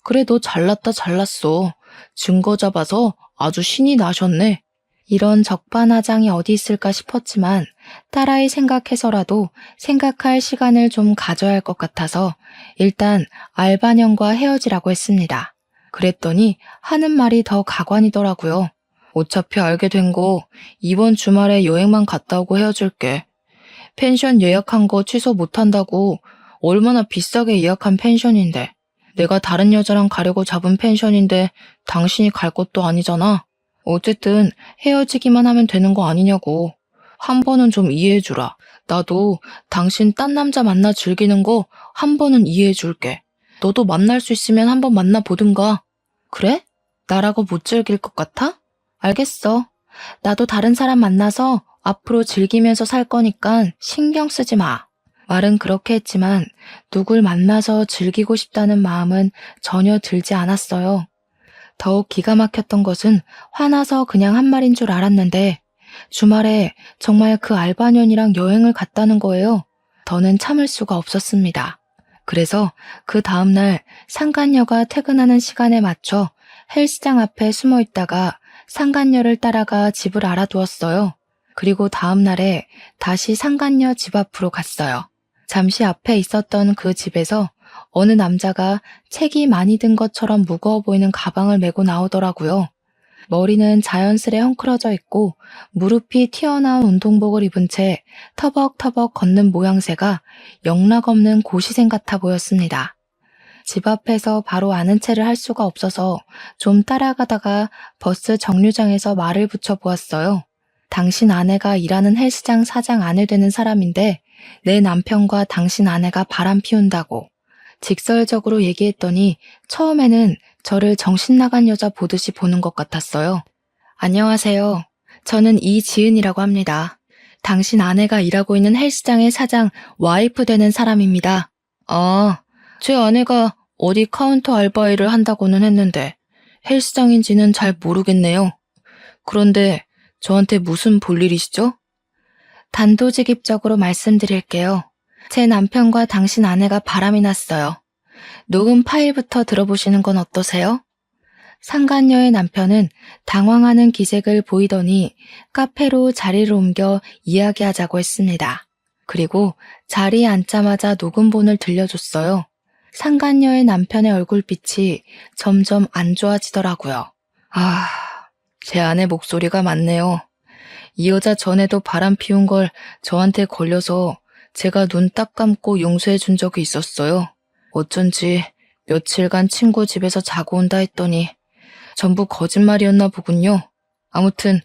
그래 너 잘났다 잘났어. 증거 잡아서 아주 신이 나셨네. 이런 적반하장이 어디 있을까 싶었지만 딸아이 생각해서라도 생각할 시간을 좀 가져야 할 것 같아서 일단 알바년과 헤어지라고 했습니다. 그랬더니 하는 말이 더 가관이더라고요. 어차피 알게 된 거 이번 주말에 여행만 갔다 오고 헤어질게. 펜션 예약한 거 취소 못한다고. 얼마나 비싸게 예약한 펜션인데. 내가 다른 여자랑 가려고 잡은 펜션인데 당신이 갈 것도 아니잖아. 어쨌든 헤어지기만 하면 되는 거 아니냐고. 한 번은 좀 이해해주라. 나도 당신 딴 남자 만나 즐기는 거 한 번은 이해해줄게. 너도 만날 수 있으면 한번 만나보든가. 그래? 나라고 못 즐길 것 같아? 알겠어. 나도 다른 사람 만나서 앞으로 즐기면서 살 거니까 신경 쓰지 마. 말은 그렇게 했지만 누굴 만나서 즐기고 싶다는 마음은 전혀 들지 않았어요. 더욱 기가 막혔던 것은 화나서 그냥 한 말인 줄 알았는데 주말에 정말 그 알바년이랑 여행을 갔다는 거예요. 더는 참을 수가 없었습니다. 그래서 그 다음날 상간녀가 퇴근하는 시간에 맞춰 헬스장 앞에 숨어 있다가 상간녀를 따라가 집을 알아두었어요. 그리고 다음날에 다시 상간녀 집 앞으로 갔어요. 잠시 앞에 있었던 그 집에서 어느 남자가 책이 많이 든 것처럼 무거워 보이는 가방을 메고 나오더라고요. 머리는 자연스레 헝클어져 있고 무릎이 튀어나온 운동복을 입은 채 터벅터벅 걷는 모양새가 영락없는 고시생 같아 보였습니다. 집 앞에서 바로 아는 체를 할 수가 없어서 좀 따라가다가 버스 정류장에서 말을 붙여보았어요. 당신 아내가 일하는 헬스장 사장 아내 되는 사람인데 내 남편과 당신 아내가 바람 피운다고. 직설적으로 얘기했더니 처음에는 저를 정신 나간 여자 보듯이 보는 것 같았어요. 안녕하세요. 저는 이지은이라고 합니다. 당신 아내가 일하고 있는 헬스장의 사장 와이프 되는 사람입니다. 제 아내가 어디 카운터 알바 일을 한다고는 했는데 헬스장인지는 잘 모르겠네요. 그런데 저한테 무슨 볼일이시죠? 단도직입적으로 말씀드릴게요. 제 남편과 당신 아내가 바람이 났어요. 녹음 파일부터 들어보시는 건 어떠세요? 상간녀의 남편은 당황하는 기색을 보이더니 카페로 자리를 옮겨 이야기하자고 했습니다. 그리고 자리에 앉자마자 녹음본을 들려줬어요. 상간녀의 남편의 얼굴빛이 점점 안 좋아지더라고요. 제 아내 목소리가 맞네요. 이 여자 전에도 바람 피운 걸 저한테 걸려서 제가 눈 딱 감고 용서해 준 적이 있었어요. 어쩐지 며칠간 친구 집에서 자고 온다 했더니 전부 거짓말이었나 보군요. 아무튼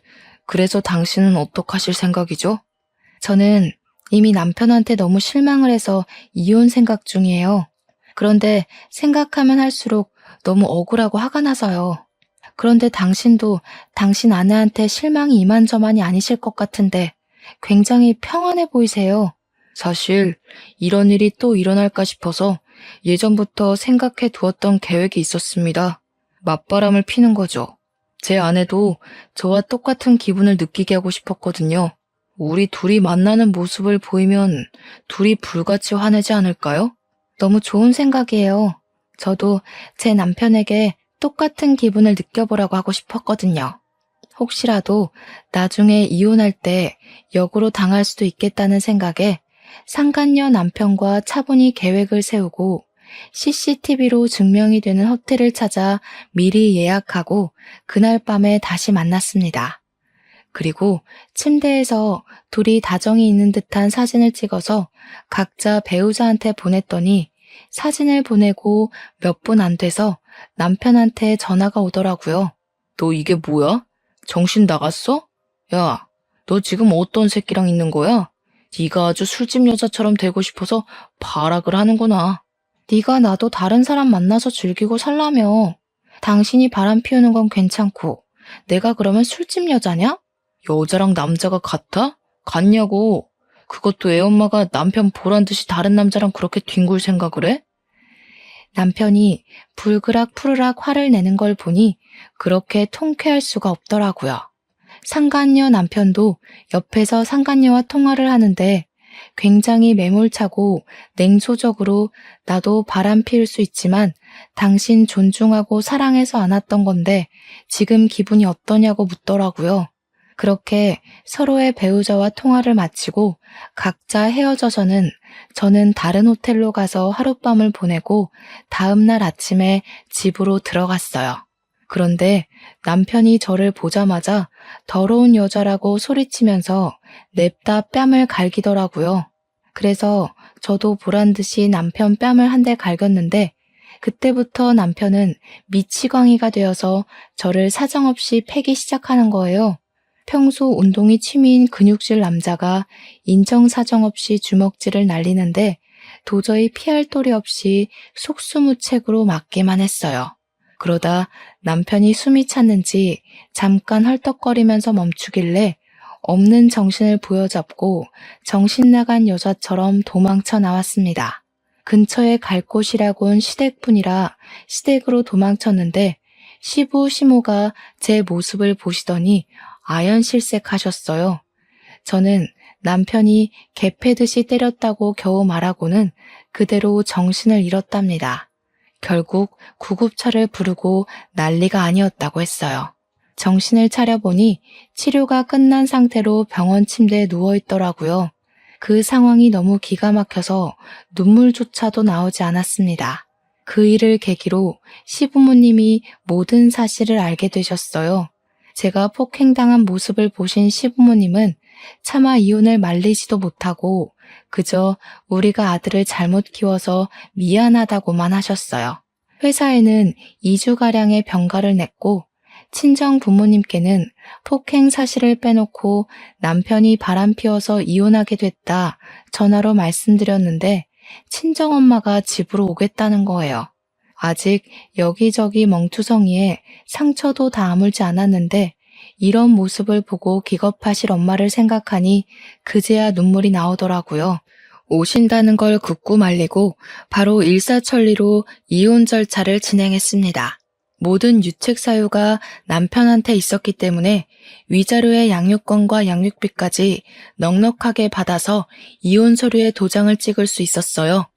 그래서 당신은 어떡하실 생각이죠? 저는 이미 남편한테 너무 실망을 해서 이혼 생각 중이에요. 그런데 생각하면 할수록 너무 억울하고 화가 나서요. 그런데 당신도 당신 아내한테 실망이 이만저만이 아니실 것 같은데 굉장히 평안해 보이세요. 사실 이런 일이 또 일어날까 싶어서 예전부터 생각해 두었던 계획이 있었습니다. 맞바람을 피는 거죠. 제 아내도 저와 똑같은 기분을 느끼게 하고 싶었거든요. 우리 둘이 만나는 모습을 보이면 둘이 불같이 화내지 않을까요? 너무 좋은 생각이에요. 저도 제 남편에게 똑같은 기분을 느껴보라고 하고 싶었거든요. 혹시라도 나중에 이혼할 때 역으로 당할 수도 있겠다는 생각에 상간녀 남편과 차분히 계획을 세우고 CCTV로 증명이 되는 호텔을 찾아 미리 예약하고 그날 밤에 다시 만났습니다. 그리고 침대에서 둘이 다정이 있는 듯한 사진을 찍어서 각자 배우자한테 보냈더니 사진을 보내고 몇 분 안 돼서 남편한테 전화가 오더라고요. 너 이게 뭐야? 정신 나갔어? 야, 너 지금 어떤 새끼랑 있는 거야? 네가 아주 술집 여자처럼 되고 싶어서 발악을 하는구나. 네가 나도 다른 사람 만나서 즐기고 살라며. 당신이 바람 피우는 건 괜찮고 내가 그러면 술집 여자냐? 여자랑 남자가 같아? 같냐고. 그것도 애 엄마가 남편 보란 듯이 다른 남자랑 그렇게 뒹굴 생각을 해? 남편이 불그락 푸르락 화를 내는 걸 보니 그렇게 통쾌할 수가 없더라고요. 상간녀 남편도 옆에서 상간녀와 통화를 하는데 굉장히 매몰차고 냉소적으로 나도 바람 피울 수 있지만 당신 존중하고 사랑해서 안았던 건데 지금 기분이 어떠냐고 묻더라고요. 그렇게 서로의 배우자와 통화를 마치고 각자 헤어져서는 저는 다른 호텔로 가서 하룻밤을 보내고 다음날 아침에 집으로 들어갔어요. 그런데 남편이 저를 보자마자 더러운 여자라고 소리치면서 냅다 뺨을 갈기더라고요. 그래서 저도 보란 듯이 남편 뺨을 한 대 갈겼는데 그때부터 남편은 미치광이가 되어서 저를 사정없이 패기 시작하는 거예요. 평소 운동이 취미인 근육질 남자가 인정사정 없이 주먹질을 날리는데 도저히 피할 도리 없이 속수무책으로 맞기만 했어요. 그러다 남편이 숨이 찼는지 잠깐 헐떡거리면서 멈추길래 없는 정신을 부여잡고 정신 나간 여자처럼 도망쳐 나왔습니다. 근처에 갈 곳이라곤 시댁뿐이라 시댁으로 도망쳤는데 시부 시모가 제 모습을 보시더니 아연실색하셨어요. 저는 남편이 개 패듯이 때렸다고 겨우 말하고는 그대로 정신을 잃었답니다. 결국 구급차를 부르고 난리가 아니었다고 했어요. 정신을 차려보니 치료가 끝난 상태로 병원 침대에 누워있더라고요. 그 상황이 너무 기가 막혀서 눈물조차도 나오지 않았습니다. 그 일을 계기로 시부모님이 모든 사실을 알게 되셨어요. 제가 폭행당한 모습을 보신 시부모님은 차마 이혼을 말리지도 못하고 그저 우리가 아들을 잘못 키워서 미안하다고만 하셨어요. 회사에는 2주가량의 병가를 냈고 친정 부모님께는 폭행 사실을 빼놓고 남편이 바람피워서 이혼하게 됐다 전화로 말씀드렸는데 친정엄마가 집으로 오겠다는 거예요. 아직 여기저기 멍투성이에 상처도 다 아물지 않았는데 이런 모습을 보고 기겁하실 엄마를 생각하니 그제야 눈물이 나오더라고요. 오신다는 걸 굳고 말리고 바로 일사천리로 이혼 절차를 진행했습니다. 모든 유책 사유가 남편한테 있었기 때문에 위자료의 양육권과 양육비까지 넉넉하게 받아서 이혼 서류에 도장을 찍을 수 있었어요.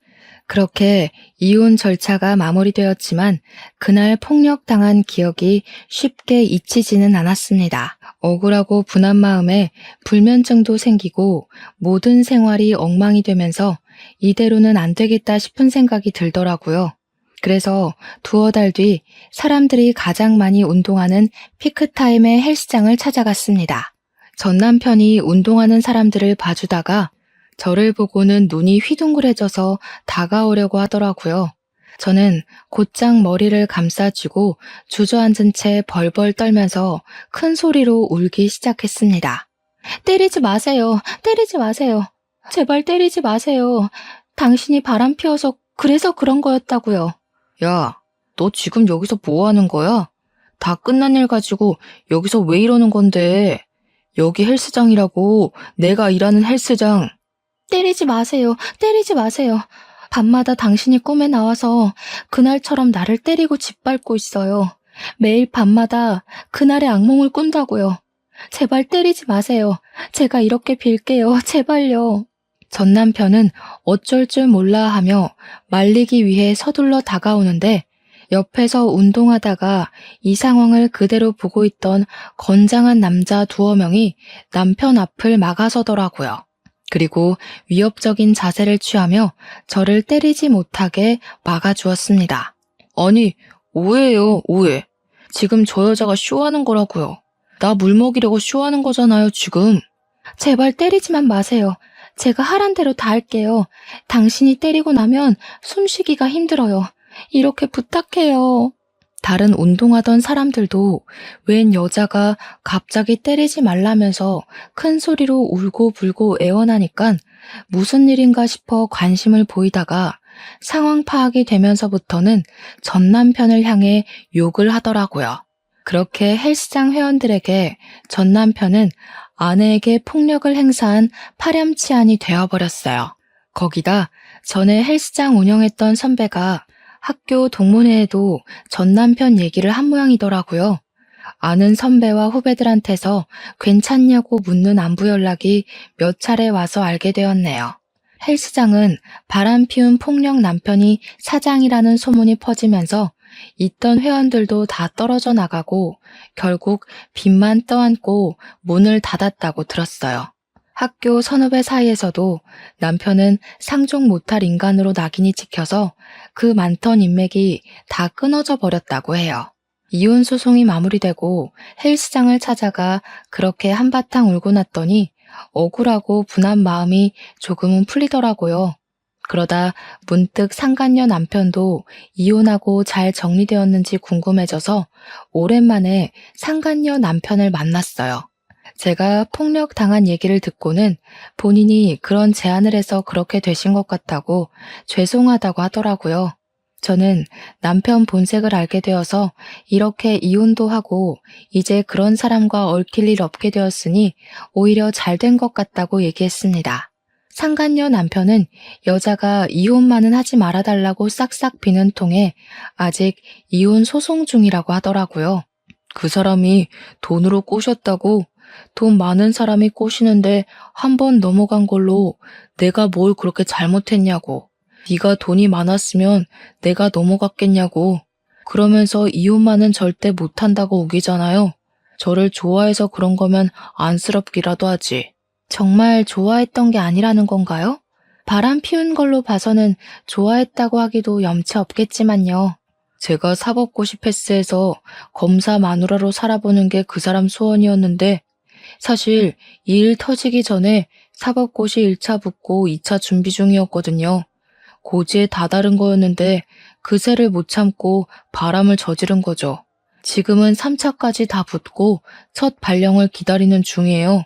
그렇게 이혼 절차가 마무리되었지만 그날 폭력당한 기억이 쉽게 잊히지는 않았습니다. 억울하고 분한 마음에 불면증도 생기고 모든 생활이 엉망이 되면서 이대로는 안 되겠다 싶은 생각이 들더라고요. 그래서 두어 달 뒤 사람들이 가장 많이 운동하는 피크타임의 헬스장을 찾아갔습니다. 전 남편이 운동하는 사람들을 봐주다가 저를 보고는 눈이 휘둥그레져서 다가오려고 하더라고요. 저는 곧장 머리를 감싸쥐고 주저앉은 채 벌벌 떨면서 큰 소리로 울기 시작했습니다. 때리지 마세요. 때리지 마세요. 제발 때리지 마세요. 당신이 바람 피워서 그래서 그런 거였다고요. 야, 너 지금 여기서 뭐 하는 거야? 다 끝난 일 가지고 여기서 왜 이러는 건데? 여기 헬스장이라고, 내가 일하는 헬스장. 때리지 마세요. 때리지 마세요. 밤마다 당신이 꿈에 나와서 그날처럼 나를 때리고 짓밟고 있어요. 매일 밤마다 그날의 악몽을 꾼다고요. 제발 때리지 마세요. 제가 이렇게 빌게요. 제발요. 전 남편은 어쩔 줄 몰라 하며 말리기 위해 서둘러 다가오는데 옆에서 운동하다가 이 상황을 그대로 보고 있던 건장한 남자 두어 명이 남편 앞을 막아서더라고요. 그리고 위협적인 자세를 취하며 저를 때리지 못하게 막아주었습니다. 아니, 오해예요, 오해. 지금 저 여자가 쇼하는 거라고요. 나 물 먹이려고 쇼하는 거잖아요, 지금. 제발 때리지만 마세요. 제가 하란 대로 다 할게요. 당신이 때리고 나면 숨쉬기가 힘들어요. 이렇게 부탁해요. 다른 운동하던 사람들도 웬 여자가 갑자기 때리지 말라면서 큰 소리로 울고 불고 애원하니까 무슨 일인가 싶어 관심을 보이다가 상황 파악이 되면서부터는 전 남편을 향해 욕을 하더라고요. 그렇게 헬스장 회원들에게 전 남편은 아내에게 폭력을 행사한 파렴치한이 되어버렸어요. 거기다 전에 헬스장 운영했던 선배가 학교 동문회에도 전 남편 얘기를 한 모양이더라고요. 아는 선배와 후배들한테서 괜찮냐고 묻는 안부 연락이 몇 차례 와서 알게 되었네요. 헬스장은 바람 피운 폭력 남편이 사장이라는 소문이 퍼지면서 있던 회원들도 다 떨어져 나가고 결국 빚만 떠안고 문을 닫았다고 들었어요. 학교 선후배 사이에서도 남편은 상종 못할 인간으로 낙인이 찍혀서 그 많던 인맥이 다 끊어져 버렸다고 해요. 이혼 소송이 마무리되고 헬스장을 찾아가 그렇게 한바탕 울고 났더니 억울하고 분한 마음이 조금은 풀리더라고요. 그러다 문득 상간녀 남편도 이혼하고 잘 정리되었는지 궁금해져서 오랜만에 상간녀 남편을 만났어요. 제가 폭력 당한 얘기를 듣고는 본인이 그런 제안을 해서 그렇게 되신 것 같다고 죄송하다고 하더라고요. 저는 남편 본색을 알게 되어서 이렇게 이혼도 하고 이제 그런 사람과 얽힐 일 없게 되었으니 오히려 잘 된 것 같다고 얘기했습니다. 상간녀 남편은 여자가 이혼만은 하지 말아달라고 싹싹 비는 통에 아직 이혼 소송 중이라고 하더라고요. 그 사람이 돈으로 꼬셨다고. 돈 많은 사람이 꼬시는데 한 번 넘어간 걸로 내가 뭘 그렇게 잘못했냐고. 네가 돈이 많았으면 내가 넘어갔겠냐고. 그러면서 이혼만은 절대 못한다고 우기잖아요. 저를 좋아해서 그런 거면 안쓰럽기라도 하지. 정말 좋아했던 게 아니라는 건가요? 바람 피운 걸로 봐서는 좋아했다고 하기도 염치 없겠지만요. 제가 사법고시 패스해서 검사 마누라로 살아보는 게 그 사람 소원이었는데 사실 이 일 터지기 전에 사법고시 1차 붙고 2차 준비 중이었거든요. 고지에 다다른 거였는데 그새를 못 참고 바람을 저지른 거죠. 지금은 3차까지 다 붙고 첫 발령을 기다리는 중이에요.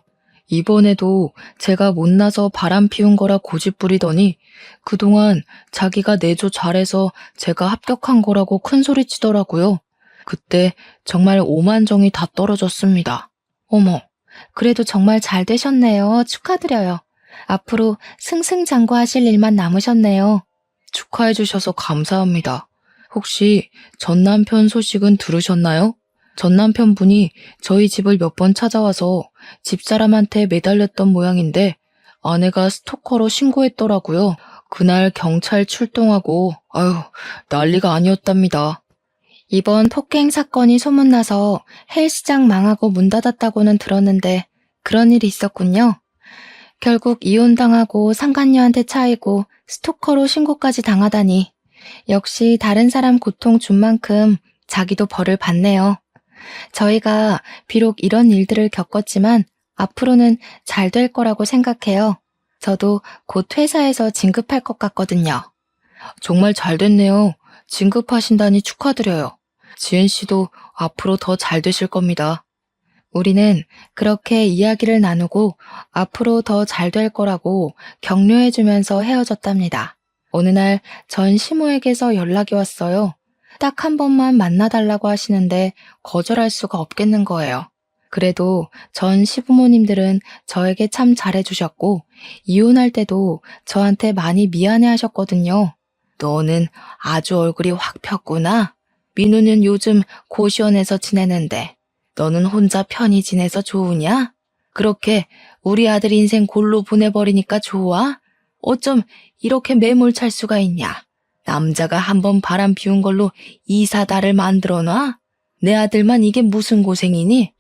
이번에도 제가 못나서 바람 피운 거라 고집부리더니 그동안 자기가 내조 잘해서 제가 합격한 거라고 큰소리치더라고요. 그때 정말 오만정이 다 떨어졌습니다. 어머, 그래도 정말 잘 되셨네요. 축하드려요. 앞으로 승승장구하실 일만 남으셨네요. 축하해 주셔서 감사합니다. 혹시 전 남편 소식은 들으셨나요? 전 남편분이 저희 집을 몇 번 찾아와서 집사람한테 매달렸던 모양인데 아내가 스토커로 신고했더라고요. 그날 경찰 출동하고 아유 난리가 아니었답니다. 이번 폭행 사건이 소문나서 헬스장 망하고 문 닫았다고는 들었는데 그런 일이 있었군요. 결국 이혼당하고 상간녀한테 차이고 스토커로 신고까지 당하다니 역시 다른 사람 고통 준 만큼 자기도 벌을 받네요. 저희가 비록 이런 일들을 겪었지만 앞으로는 잘 될 거라고 생각해요. 저도 곧 회사에서 진급할 것 같거든요. 정말 잘 됐네요. 진급하신다니 축하드려요. 지은 씨도 앞으로 더 잘 되실 겁니다. 우리는 그렇게 이야기를 나누고 앞으로 더 잘 될 거라고 격려해주면서 헤어졌답니다. 어느 날 전 시모에게서 연락이 왔어요. 딱 한 번만 만나달라고 하시는데 거절할 수가 없겠는 거예요. 그래도 전 시부모님들은 저에게 참 잘해주셨고 이혼할 때도 저한테 많이 미안해 하셨거든요. 너는 아주 얼굴이 확 폈구나. 민우는 요즘 고시원에서 지내는데 너는 혼자 편히 지내서 좋으냐? 그렇게 우리 아들 인생 골로 보내버리니까 좋아? 어쩜 이렇게 매몰찰 수가 있냐? 남자가 한번 바람 피운 걸로 이사다를 만들어놔? 내 아들만 이게 무슨 고생이니?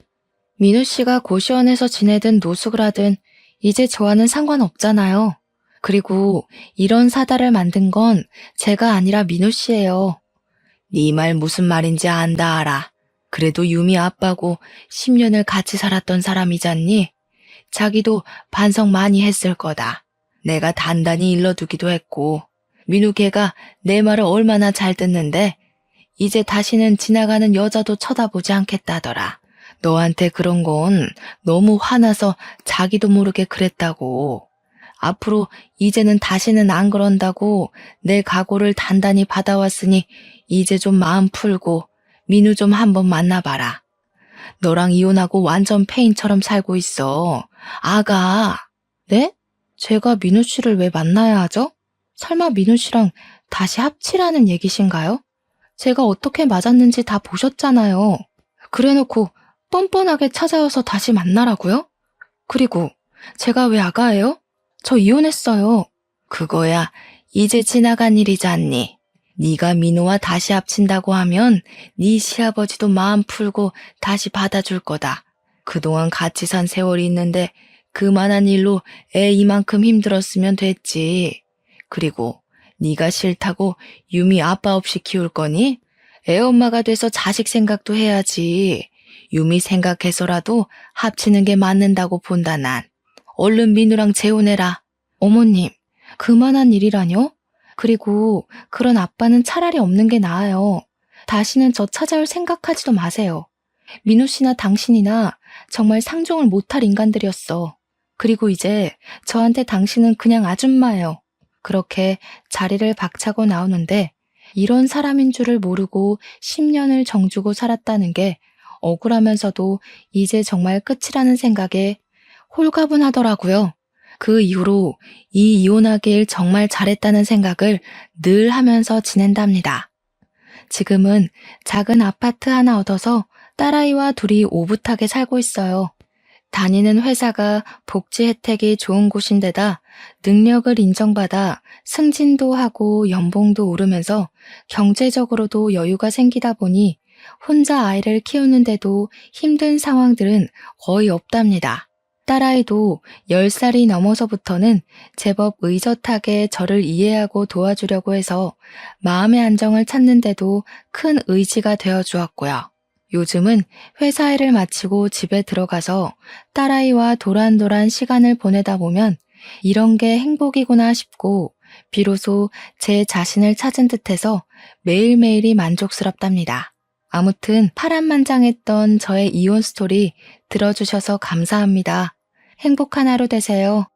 민우 씨가 고시원에서 지내든 노숙을 하든 이제 저와는 상관없잖아요. 그리고 이런 사다를 만든 건 제가 아니라 민우 씨예요. 네 말 무슨 말인지 안다 알아. 그래도 유미 아빠고 10년을 같이 살았던 사람이잖니? 자기도 반성 많이 했을 거다. 내가 단단히 일러두기도 했고 민우 걔가 내 말을 얼마나 잘 듣는데 이제 다시는 지나가는 여자도 쳐다보지 않겠다더라. 너한테 그런 건 너무 화나서 자기도 모르게 그랬다고. 앞으로 이제는 다시는 안 그런다고 내 각오를 단단히 받아왔으니 이제 좀 마음 풀고 민우 좀 한번 만나봐라. 너랑 이혼하고 완전 페인처럼 살고 있어. 아가. 네? 제가 민우 씨를 왜 만나야 하죠? 설마 민우 씨랑 다시 합치라는 얘기신가요? 제가 어떻게 맞았는지 다 보셨잖아요. 그래놓고 뻔뻔하게 찾아와서 다시 만나라고요? 그리고 제가 왜 아가예요? 저 이혼했어요. 그거야 이제 지나간 일이잖니. 네가 민호와 다시 합친다고 하면 네 시아버지도 마음 풀고 다시 받아줄 거다. 그동안 같이 산 세월이 있는데 그만한 일로 애 이만큼 힘들었으면 됐지. 그리고 네가 싫다고 유미 아빠 없이 키울 거니? 애 엄마가 돼서 자식 생각도 해야지. 유미 생각해서라도 합치는 게 맞는다고 본다 난. 얼른 민우랑 재혼해라. 어머님, 그만한 일이라뇨? 그리고 그런 아빠는 차라리 없는 게 나아요. 다시는 저 찾아올 생각하지도 마세요. 민우 씨나 당신이나 정말 상종을 못할 인간들이었어. 그리고 이제 저한테 당신은 그냥 아줌마예요. 그렇게 자리를 박차고 나오는데 이런 사람인 줄을 모르고 10년을 정주고 살았다는 게 억울하면서도 이제 정말 끝이라는 생각에 홀가분하더라고요. 그 이후로 이 이혼하길 정말 잘했다는 생각을 늘 하면서 지낸답니다. 지금은 작은 아파트 하나 얻어서 딸아이와 둘이 오붓하게 살고 있어요. 다니는 회사가 복지 혜택이 좋은 곳인데다 능력을 인정받아 승진도 하고 연봉도 오르면서 경제적으로도 여유가 생기다 보니 혼자 아이를 키우는데도 힘든 상황들은 거의 없답니다. 딸아이도 10살이 넘어서부터는 제법 의젓하게 저를 이해하고 도와주려고 해서 마음의 안정을 찾는데도 큰 의지가 되어 주었고요. 요즘은 회사 일을 마치고 집에 들어가서 딸아이와 도란도란 시간을 보내다 보면 이런 게 행복이구나 싶고 비로소 제 자신을 찾은 듯해서 매일매일이 만족스럽답니다. 아무튼 파란만장했던 저의 이혼 스토리 들어주셔서 감사합니다. 행복한 하루 되세요.